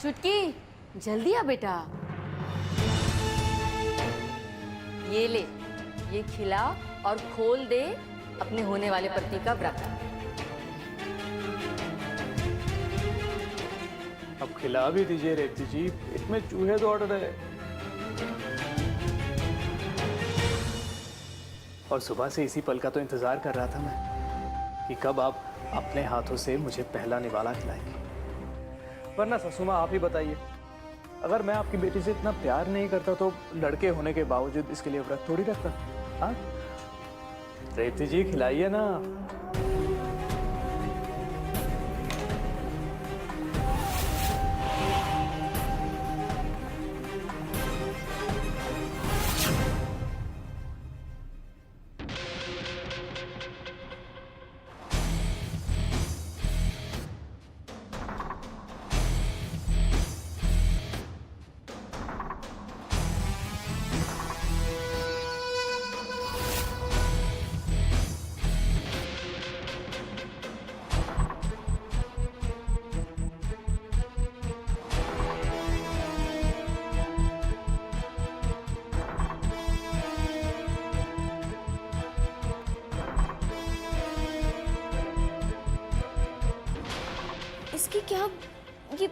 चुटकी जल्दी आ बेटा। ये ले, ये खिला और खोल दे अपने होने वाले पति का व्रत। अब खिला भी दीजिए रेवती जी, इसमें चूहे दौड़ रहे। और सुबह से इसी पल का तो इंतजार कर रहा था मैं कि कब आप अपने हाथों से मुझे पहला निवाला खिलाएंगे। वरना सासू माँ आप ही बताइए, अगर मैं आपकी बेटी से इतना प्यार नहीं करता तो लड़के होने के बावजूद इसके लिए व्रत थोड़ी रखता। हाँ रेवती जी खिलाइए ना। इसकी क्या, ये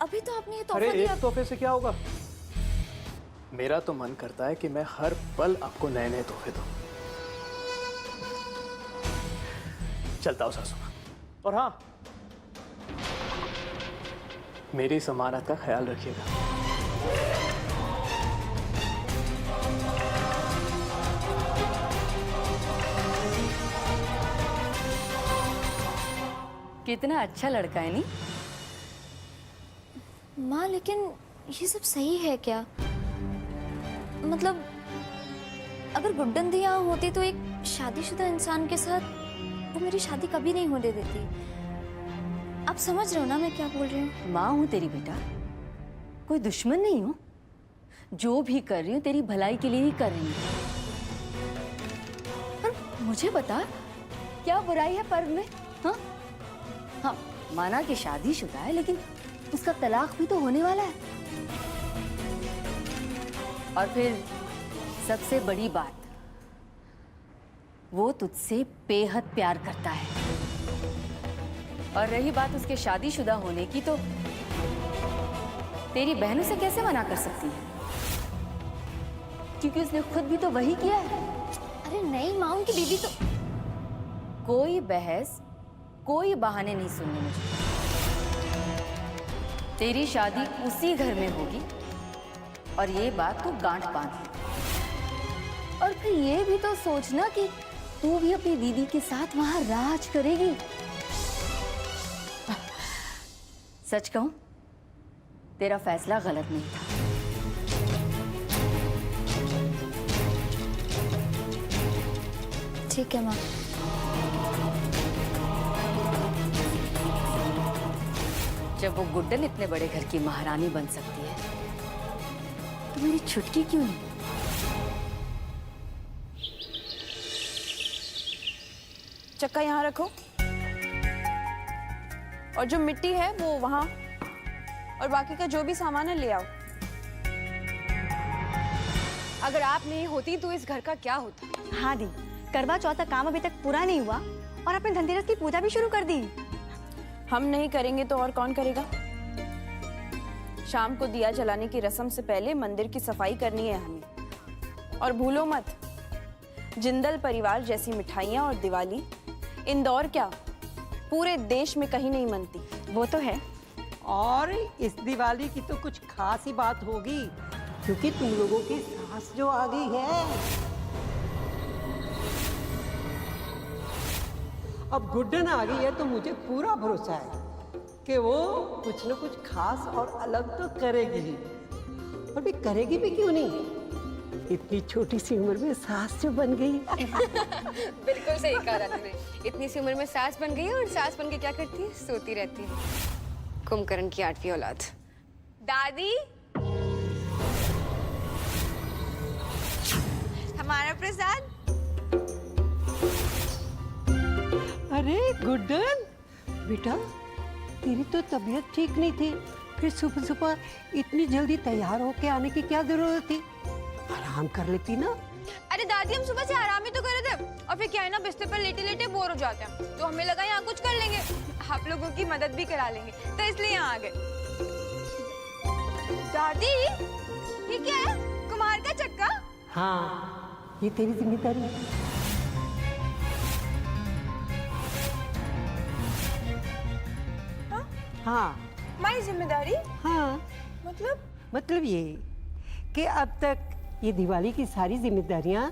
अभी तो आपने ये तोहफा अरे दिया। एक तोहफे से क्या होगा? मेरा तो मन करता है कि मैं हर पल आपको नए नए तोहफे दूं। चलता हूं सासू माँ। और हाँ, मेरी समानत का ख्याल रखिएगा। कितना अच्छा लड़का है नहीं? माँ लेकिन ये सब सही है क्या? मतलब अगर गुड्डन दी यहाँ होती तो एक शादीशुदा इंसान के साथ वो मेरी शादी कभी नहीं होने देती। आप समझ रहे हो ना मैं क्या बोल रही हूँ? माँ हूं तेरी बेटा, कोई दुश्मन नहीं हूं। जो भी कर रही हूँ तेरी भलाई के लिए ही कर रही हूँ। पर मुझे बता, क्या बुराई है पर्व में? हाँ हाँ, माना कि शादीशुदा है लेकिन उसका तलाक भी तो होने वाला है। और फिर सबसे बड़ी बात, वो तुझसे बेहद प्यार करता है। और रही बात उसके शादीशुदा होने की, तो तेरी बहन उसे कैसे मना कर सकती है? क्योंकि उसने खुद भी तो वही किया है। अरे नहीं माँ, उनकी बीवी तो। कोई बहस, कोई बहाने नहीं सुनने मुझे। तेरी शादी उसी घर में होगी और ये बात तू गांठ बांध ले। और फिर ये भी तो सोचना कि तू भी अपनी दीदी के साथ वहां राज करेगी। सच कहूं, तेरा फैसला गलत नहीं था। ठीक है माँ। जब वो गुड्डन इतने बड़े घर की महारानी बन सकती है तो मेरी छुटकी क्यों नहीं? चक्का यहाँ रखो और जो मिट्टी है वो वहाँ, और बाकी का जो भी सामान है ले आओ। अगर आप नहीं होती तो इस घर का क्या होता? हाँ दी, करवा चौथ का काम अभी तक पूरा नहीं हुआ और आपने धनतेरस की पूजा भी शुरू कर दी। हम नहीं करेंगे तो और कौन करेगा? शाम को दिया जलाने की रस्म से पहले मंदिर की सफाई करनी है हमें। और भूलो मत, जिंदल परिवार जैसी मिठाइयाँ और दिवाली इंदौर क्या पूरे देश में कहीं नहीं मनती। वो तो है। और इस दिवाली की तो कुछ खास ही बात होगी, क्योंकि तुम लोगों की सास जो आ गई है। अब गुड्डन आ गई है तो मुझे पूरा भरोसा है कि वो कुछ न कुछ खास और अलग तो करेगी ही। और भी करेगी भी क्यों नहीं, इतनी छोटी सी उम्र में सास जो बन गई। बिल्कुल सही कहा रानी ने। इतनी सी उम्र में सास बन गई है, और सास बन के क्या करती है? सोती रहती है। कुंभकर्ण की 8वीं औलाद। दादी, हमारा प्रसाद। अरे गुड्डन बेटा, तेरी तो तबीयत ठीक नहीं थी, फिर सुबह सुबह इतनी जल्दी तैयार होके आने की क्या जरूरत थी? आराम कर लेती ना। अरे दादी हम सुबह से आराम ही तो कर रहे थे और फिर क्या है ना बिस्तर पर लेटे लेटे बोर हो जाते हैं तो हमें लगा यहाँ कुछ कर लेंगे, आप लोगों की मदद भी करा लेंगे तो इसलिए यहाँ आ गए। दादी ये क्या है? कुम्हार का चक्का? हाँ, ये तेरी जिम्मेदारी है। हाँ हमारी जिम्मेदारी? हाँ, मतलब ये कि अब तक ये दिवाली की सारी जिम्मेदारियां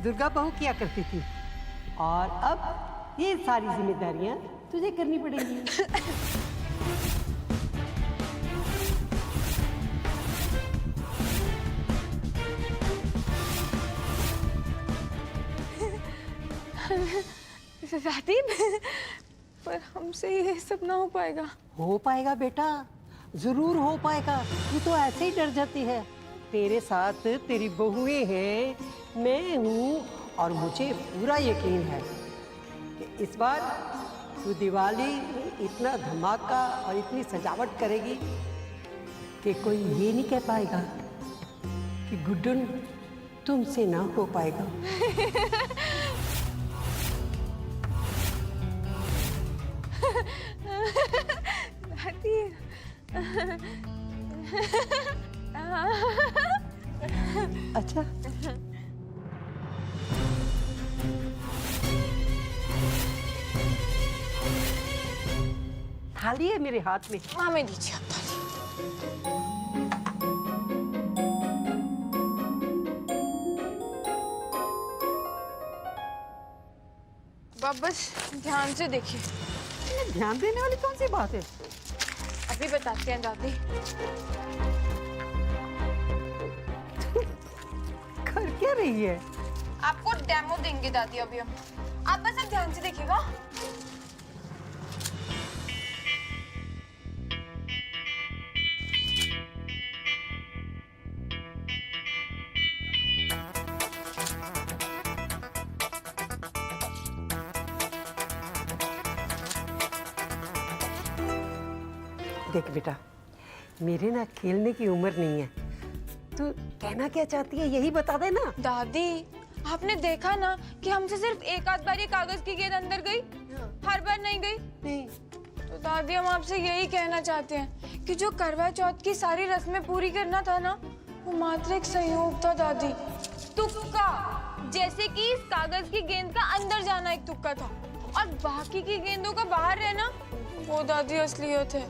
दुर्गा बहू किया करती थी और अब ये सारी जिम्मेदारियां तुझे करनी पड़ेंगी। दादी पर हमसे ये सब ना हो पाएगा। हो पाएगा बेटा, जरूर हो पाएगा। तू तो ऐसे ही डर जाती है। तेरे साथ तेरी बहुएं हैं, मैं हूँ और मुझे पूरा यकीन है कि इस बार तू दिवाली में इतना धमाका और इतनी सजावट करेगी कि कोई ये नहीं कह पाएगा कि गुड्डन तुमसे ना हो पाएगा। दादी अच्छा, थाली है मेरे हाथ में। हमें दीजिए आप थाली। बस ध्यान से देखिए। ध्यान देने वाली कौन सी बात है? अभी बताते हैं दादी। कर क्या रही है? आपको डेमो देंगे दादी अभी हम। आप बस अब ध्यान से देखिएगा। देख बेटा, मेरे ना खेलने की उम्र नहीं है। तू कहना क्या चाहती है यही बता दे ना। दादी आपने देखा ना कि हमसे सिर्फ एक आध बार ये कागज की गेंद अंदर गई, हर बार नहीं गई। नहीं। तो दादी हम आपसे यही कहना चाहते हैं कि जो करवा चौथ की सारी रस्में पूरी करना था ना, वो मात्र एक संयोग था दादी, तुक्का। जैसे कि इस कागज की गेंद का अंदर जाना एक तुक्का था और बाकी की गेंदों का बाहर रहना वो दादी असलियत है।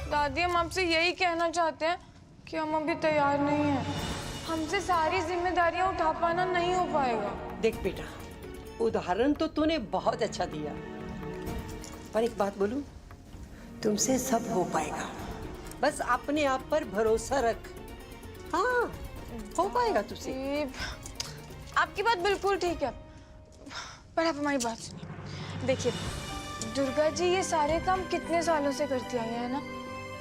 दादी हम आपसे यही कहना चाहते हैं कि हम अभी तैयार नहीं हैं। हमसे सारी जिम्मेदारियां उठा पाना नहीं हो पाएगा। देख बेटा, उदाहरण तो तूने बहुत अच्छा दिया, पर एक बात बोलूं, तुमसे सब हो पाएगा। बस अपने आप पर भरोसा रख। हाँ, हो पाएगा तुझसे। आपकी बात बिल्कुल ठीक है, पर आप हमारी बात सुनिए। देखिए दुर्गा जी ये सारे काम कितने सालों से करती आई है ना,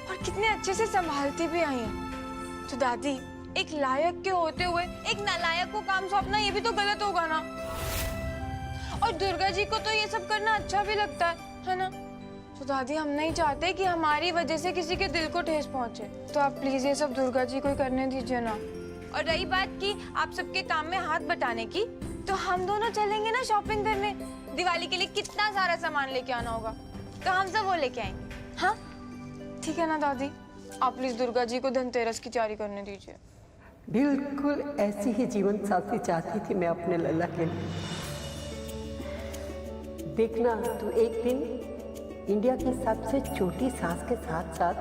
और कितने अच्छे से संभालती भी आई हैं। तो दादी एक लायक के होते हुए एक नालायक को काम सौंपना ये भी तो गलत होगा ना। और दुर्गा जी को तो ये सब करना अच्छा भी लगता है ना। तो दादी हम नहीं चाहते कि हमारी वजह से किसी के दिल को ठेस पहुंचे। तो आप प्लीज ये सब दुर्गा जी को ही करने दीजिए ना। और रही बात की आप सबके काम में हाथ बटाने की, तो हम दोनों चलेंगे ना शॉपिंग करने। दिवाली के लिए कितना सारा सामान लेके आना होगा, तो हम सब वो लेके आएंगे। हाँ ठीक है ना दादी? आप प्लीज दुर्गा जी को धनतेरस की तैयारी करने दीजिए। बिल्कुल ऐसी ही जीवन साथी चाहती थी मैं अपने लल्ला के लिए। देखना तू एक दिन इंडिया की सबसे छोटी सास के साथ साथ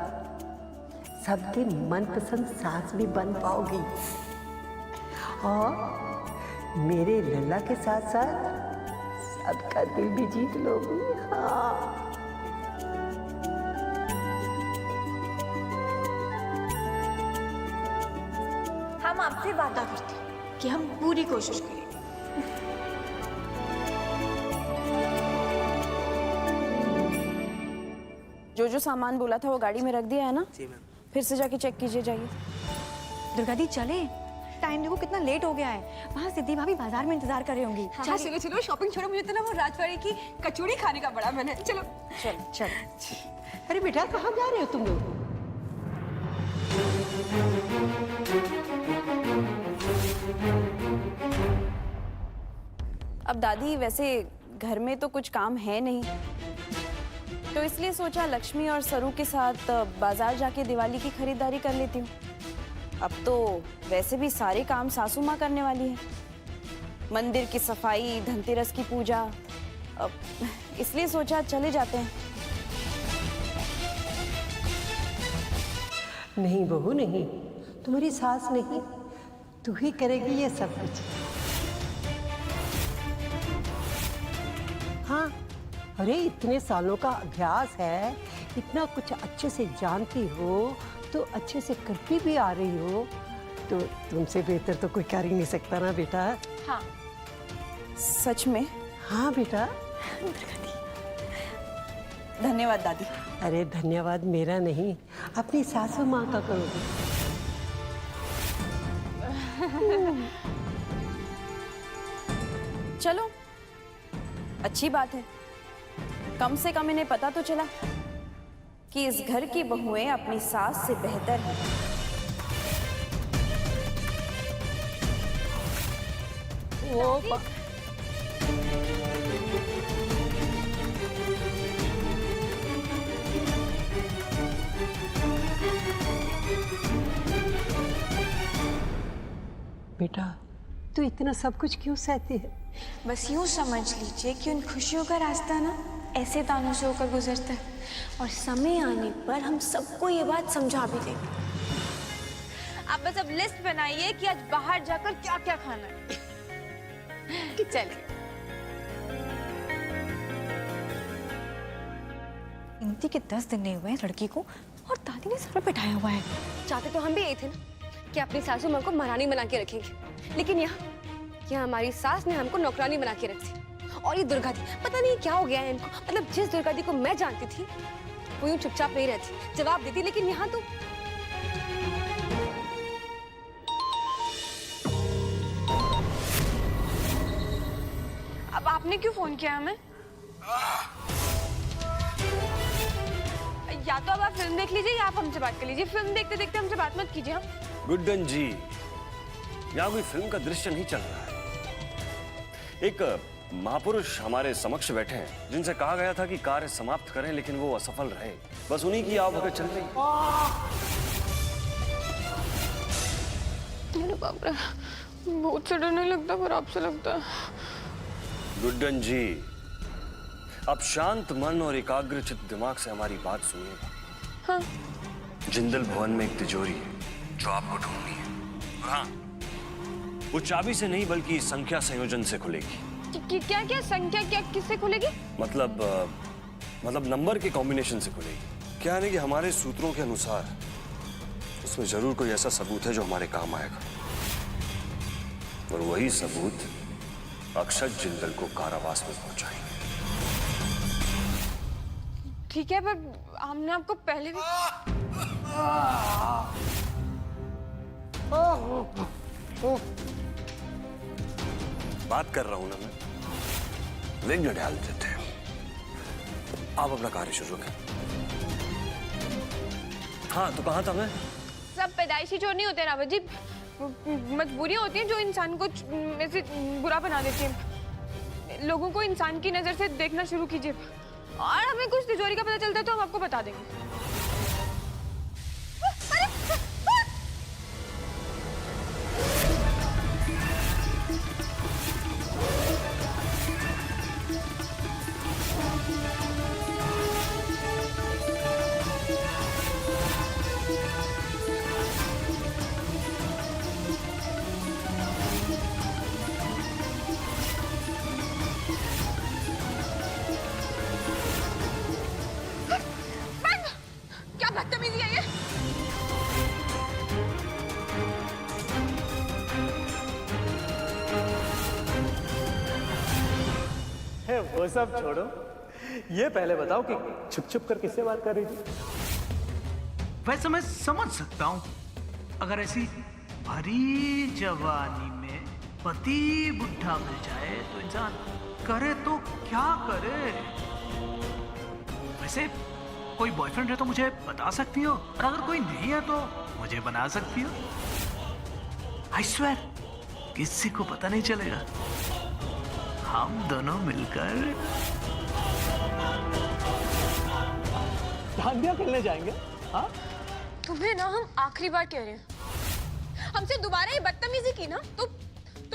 सबके मनपसंद सास भी बन पाओगी और मेरे लल्ला के साथ साथ सबका दिल भी जीत लोगी। हाँ। हम आपसे वादा करते हैं कि हम पूरी कोशिश करेंगे। जो सामान बोला था वो गाड़ी में रख दिया है ना? जी मैम। फिर से जाके चेक कीजिए, जाइए। दुर्गा दी चले, टाइम देखो कितना लेट हो गया है। वहाँ सिद्धि भाभी बाजार में इंतजार कर रही होंगी। हाँ, चलो चलो शॉपिंग छोड़ो, मुझे तो ना वो राजवाड़ी की कचौड़ी खाने का बड़ा मन है। चलो चल चल। अरे बेटा कहाँ जा रहे हो तुम लोग? अब दादी वैसे घर में तो कुछ काम है नहीं, तो इसलिए सोचा लक्ष्मी और सरू के साथ बाजार जाके दिवाली की खरीदारी कर लेती हूँ। अब तो वैसे भी सारे काम सासू माँ करने वाली है, मंदिर की सफाई, धनतेरस की पूजा, अब इसलिए सोचा चले जाते हैं। नहीं बहू नहीं, तुम्हारी सास नहीं, तू ही करेगी ये सब कुछ। हाँ, अरे इतने सालों का अभ्यास है, इतना कुछ अच्छे से जानती हो, तो अच्छे से करती भी आ रही हो, तो तुमसे बेहतर तो कोई कर ही नहीं सकता ना बेटा। हाँ सच में? हाँ बेटा। धन्यवाद दादी। अरे धन्यवाद मेरा नहीं, अपनी सासू माँ का करोगे। चलो अच्छी बात है, कम से कम इन्हें पता तो चला कि इस घर की बहुएं अपनी सास से बेहतर हैं। बेटा तू इतना सब कुछ क्यों सहती है? बस यूं समझ लीजिए कि उन खुशियों का रास्ता ना ऐसे तानों से होकर गुजरता है, और समय आने पर हम सबको ये बात समझा भी देंगे। आप बस अब लिस्ट बनाइए कि आज बाहर जाकर क्या क्या खाना है। चलिए। गिनती के 10 दिन नहीं हुए हैं लड़की को, और दादी ने सर पे बिठाया हुआ है। चाहते तो हम भी यही थे ना कि अपनी सासू माँ को महारानी बना के रखेंगे, लेकिन यहाँ हमारी सास ने हमको नौकरानी बना के रखी। और ये दुर्गा दी, पता नहीं क्या हो गया है इनको। मतलब जिस दुर्गा दी को मैं जानती थी वो यूं चुपचाप नहीं रहती, जवाब देती, लेकिन यहाँ तो अब आपने क्यों फोन किया हमें? या तो अब आप फिल्म देख लीजिए या आप हमसे बात कर लीजिए। फिल्म देखते देखते हमसे बात मत कीजिए। हम गुड्डन जी, यहाँ कोई फिल्म का दृश्य नहीं चल रहा है। एक महापुरुष हमारे समक्ष बैठे हैं जिनसे कहा गया था कि कार्य समाप्त करें, लेकिन वो असफल रहे। बस उन्हीं की आवभगत चल रही। मेरे बाप रे, बहुत से डर नहीं लगता पर आपसे लगता है। गुड्डन जी, अब शांत मन और एकाग्रचित्त दिमाग से हमारी बात सुनिएगा। हाँ। जिंदल भवन में एक तिजोरी है जो आपको ढूंढनी है। और हाँ, वो चाबी से नहीं बल्कि संख्या संयोजन से खुलेगी। क्या क्या संख्या, क्या किससे खुलेगी? मतलब नंबर के कॉम्बिनेशन से खुलेगी। क्या है कि हमारे सूत्रों के अनुसार उसमें जरूर कोई ऐसा सबूत है जो हमारे काम आएगा, और वही सबूत अक्षत जिंदल को कारावास में पहुंचाएंगे। ठीक है, पर हमने आपको पहले भी बात कर रहा हूं ना मैं, विघ्न डाल देते हैं। आप अपना कार्य शुरू करें। हाँ, तो कहाँ था मैं? सब पैदाइशी चोर नहीं होते रावत जी, मजबूरियां होती हैं जो इंसान को ऐसे बुरा बना देती हैं। लोगों को इंसान की नजर से देखना शुरू कीजिए, और हमें कुछ तिजोरी का पता चलता है तो हम आपको बता देंगे। क्या बदतमीजी है ये? है वो सब छोड़ो, ये पहले बताओ कि छुप छुप कर किससे बात कर रही थी? वैसे मैं समझ सकता हूँ, अगर ऐसी भरी जवानी में पति बुढ़ा मिल जाए तो इंसान करे तो क्या करे। वैसे कोई बॉयफ्रेंड है तो मुझे बता सकती हो, और अगर कोई नहीं है तो मुझे बना सकती हो। आई स्वेयर किसी को पता नहीं चलेगा। हम दोनों मिलकर डांडिया खेलने जाएंगे। हाँ, तुम्हें ना हम आखिरी बार कह रहे हैं, हमसे दोबारा ये बदतमीजी की ना तो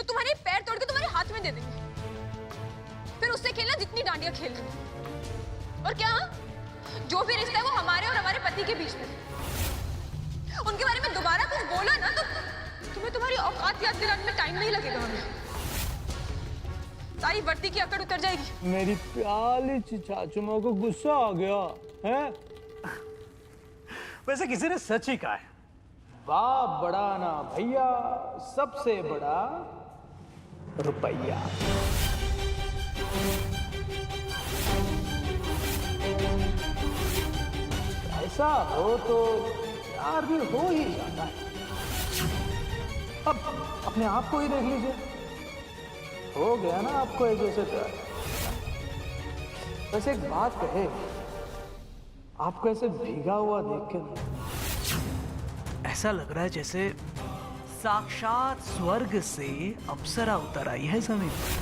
तुम्हारे पैर तोड़ के तुम्हारे हाथ में दे देंगे, फिर उससे खेलना जितनी डांडिया खेल रही। और क्या, जो भी रिश्ता है वो हमारे और हमारे पति के बीच में, उनके बारे में दोबारा कुछ बोला ना तो तुम्हें तुम्हारी औकात याद दिलाने में टाइम नहीं लगेगा। हमें सारी वर्दी की अकड़ उतर जाएगी। मेरी प्याली चाचुमा को गुस्सा आ गया है। वैसे किसी ने सच ही कहा है, बाप बड़ा ना भैया, सबसे बड़ा रुपया। ऐसा हो तो प्यार भी हो ही जाता है। अब अपने आप को ही देख लीजिए, हो गया ना आपको एक जैसे प्यार। वैसे एक बात कहे, आपको ऐसे भीगा हुआ देख के ऐसा लग रहा है जैसे साक्षात स्वर्ग से अप्सरा उतर आई है जमीन पर।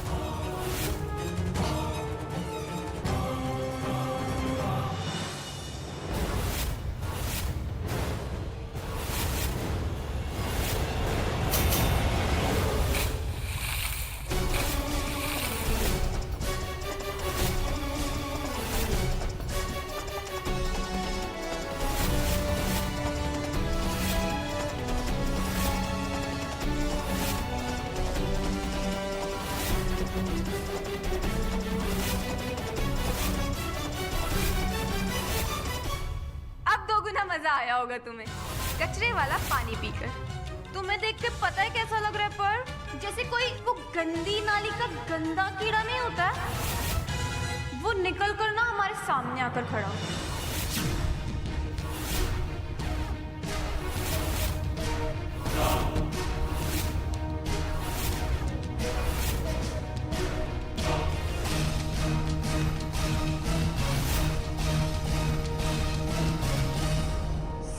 मजा आया होगा तुम्हें कचरे वाला पानी पीकर। तुम्हें देख के पता है कैसा लग रहा है, पर जैसे कोई वो गंदी नाली का गंदा कीड़ा नहीं होता है, वो निकल कर ना हमारे सामने आकर खड़ा हो।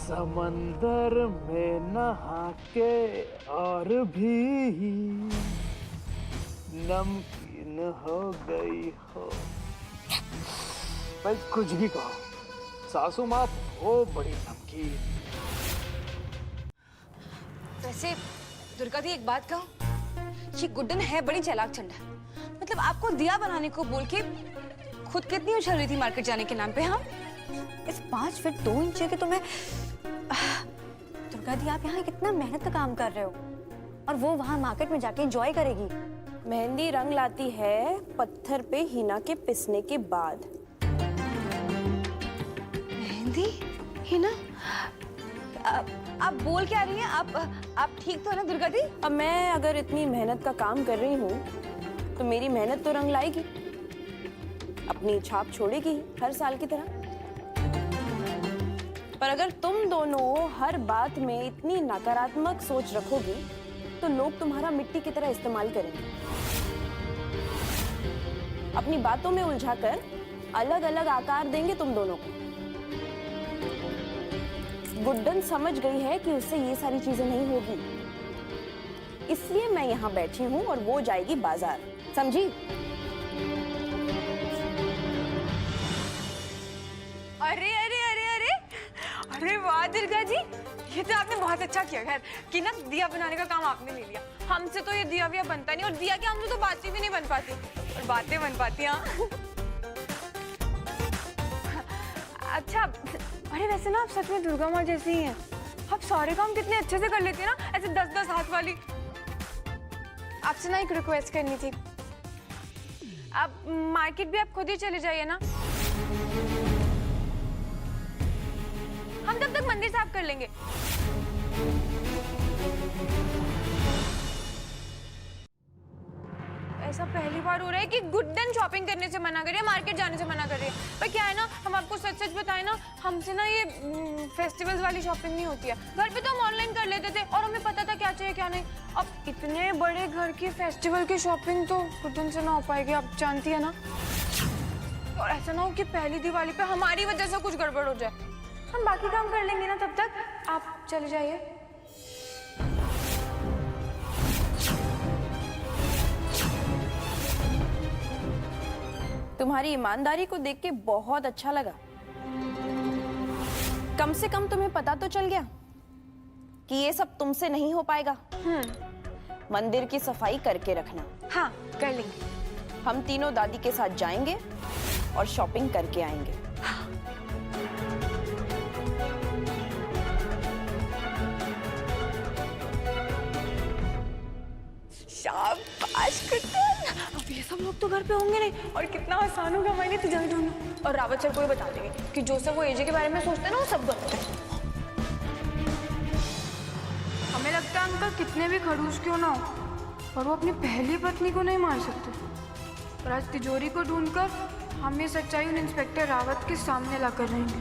समंदर में नहा के और भी नमकीन हो गई हो। भाई कुछ भी कहो, सासू माँ वो बड़ी नमकीन। वैसे दुर्गा दी एक बात कहूं, ये गुड्डन है बड़ी चालाक चंडा। मतलब आपको दिया बनाने को बोल के खुद कितनी उछल रही थी मार्केट जाने के नाम पे। हाँ, इस 5 फीट 2 इंच के तो मैं दुर्गा दी, आप यहाँ कितना मेहनत का काम कर रहे हो, और वो वहाँ मार्केट में जाके एंजॉय करेगी। मेहंदी रंग लाती है पत्थर पे हीना के पिसने के बाद। मेहंदी हीना, आप बोल क्या रही हैं? आप ठीक तो है ना दुर्गा दी? अब मैं अगर इतनी मेहनत का काम कर रही हूँ तो मेरी मेहनत तो रंग लाएगी, अपनी छाप छोड़ेगी हर साल की तरह। पर अगर तुम दोनों हर बात में इतनी नकारात्मक सोच रखोगी तो लोग तुम्हारा मिट्टी की तरह इस्तेमाल करेंगे, अपनी बातों में उलझाकर अलग अलग आकार देंगे तुम दोनों को। गुड्डन समझ गई है कि उससे ये सारी चीजें नहीं होगी, इसलिए मैं यहाँ बैठी हूँ और वो जाएगी बाजार, समझी? अरे अरे अरे अरे अरे वाह दुर्गा जी, ये तो आपने बहुत अच्छा किया खैर कि ना दिया बनाने का काम आपने ले लिया। हमसे तो ये दिया विया बनता नहीं, और दिया के हमसे तो बातें भी नहीं बन पाती, और बातें बन पाती। हाँ अच्छा, अरे वैसे ना आप सच में दुर्गा माँ जैसी ही हैं। आप सारे काम कितने अच्छे से कर लेती हैं ना, ऐसे 10-10 हाथ वाली। आपसे ना एक रिक्वेस्ट करनी थी, आप मार्केट भी आप खुद ही चले जाइए ना, हम तब तक मंदिर साफ कर लेंगे। ऐसा पहली बार हो रहा है कि गुड्डन शॉपिंग करने से मना कर रही है, मार्केट जाने से मना कर रही है। पर क्या है ना, हम आपको सच सच बताएं ना, हमसे ना ये फेस्टिवल्स वाली शॉपिंग नहीं होती है। घर पे तो हम ऑनलाइन कर लेते थे और हमें पता था क्या चाहिए क्या नहीं। अब इतने बड़े घर की फेस्टिवल की शॉपिंग तो गुड्डन से ना हो पाएगी, आप जानती है ना। और ऐसा ना हो कि पहली दिवाली पे हमारी वजह से कुछ गड़बड़ हो जाए। हम बाकी काम कर लेंगे ना तब तक, आप चले जाइए। तुम्हारी ईमानदारी को देख के बहुत अच्छा लगा। कम से कम तुम्हें पता तो चल गया कि ये सब तुमसे नहीं हो पाएगा। मंदिर की सफाई करके रखना। हाँ कर लेंगे। हम तीनों दादी के साथ जाएंगे और शॉपिंग करके आएंगे। शाबाश कुत्तन। अब ये सब लोग तो घर पे होंगे नहीं और कितना आसान होगा हमारे लिए तिजोरी ढूंढना। और रावत सर को ही बता देंगे कि जो सब वो एजे के बारे में सोचते हैं ना वो सब गलत है। हमें लगता है अंकल कितने भी खड़ूस क्यों ना हो और वो अपनी पहली पत्नी को नहीं मार सकते। और आज तिजोरी को ढूंढकर हम ये सच्चाई उन इंस्पेक्टर रावत के सामने लाकर रहेंगे।